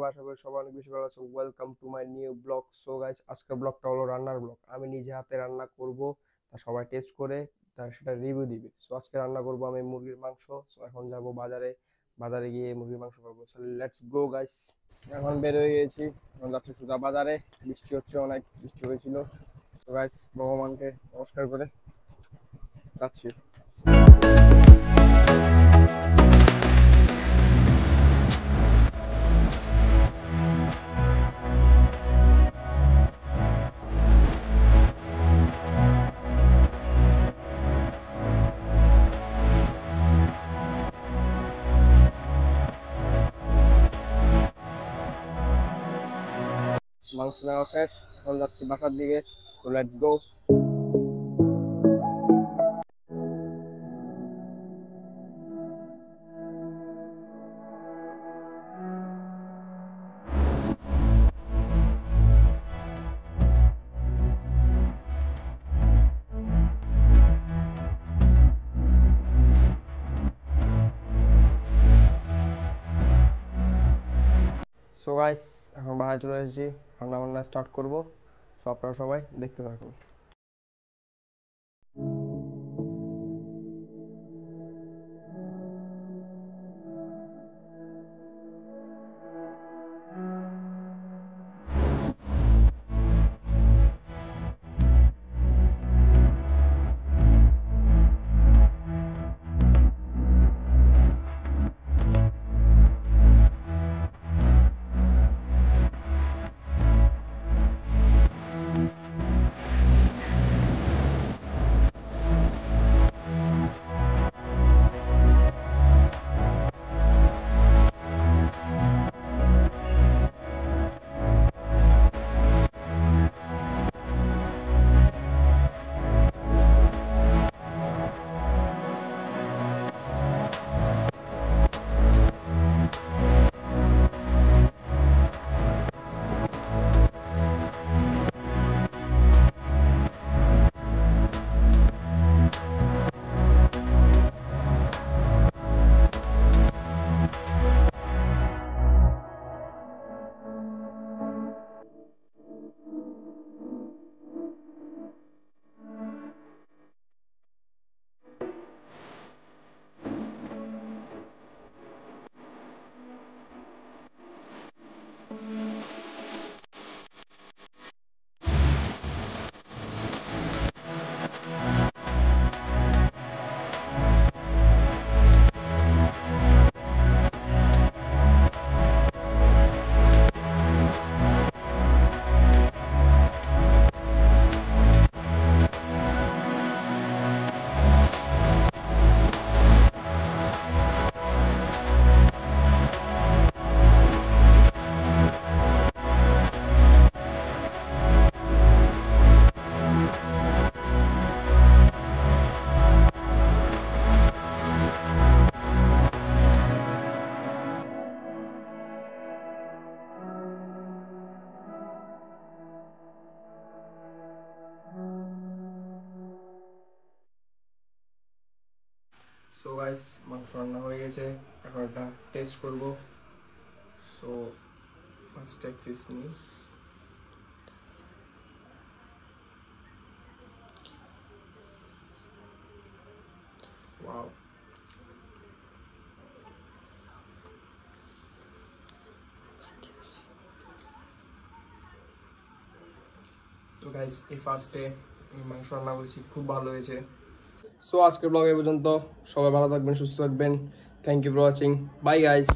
সবাই? আশা করি সবাই অনেক বেশি ভালো আছো। Welcome to my new blog. So guys, আজকের ব্লগটা হলো রান্নার ব্লগ। আমি নিজে হাতে রান্না করব, তা সবাই টেস্ট করে তার সেটা রিভিউ দিবে। সো আজকে রান্না করব আমি মুরগির মাংস। সো এখন যাব বাজারে, বাজারে গিয়ে মুরগির মাংস করবো। So let's go guys. এখন বের হয়ে গেছি, এখন যাচ্ছি সোজা বাজারে। বৃষ্টি হচ্ছে, অনেক বৃষ্টি হয়েছিল। সো গাইস, ভগবানকে নমস্কার করে যাচ্ছি। মাংস নেওয়া শেষ, এখন যাচ্ছি বাসার দিকে। So let's go. So guys, এখন বাসায় চলে এসেছি, রান্না বান্না স্টার্ট করবো। সো আপনারা সবাই দেখতে থাকুন। সো গাইস, মাংস রান্না হয়ে গেছে, এখন এটা টেস্ট করব। সো ফার্স্ট এক পিস নিই। ওয়াও, তো গাইস, এই ফার্স্টে মাংস রান্না করেছি, খুব ভালো হয়েছে। সো আজকের ব্লগ এ পর্যন্ত। সবাই ভালো থাকবেন, সুস্থ থাকবেন। Thank you for watching. Bye guys.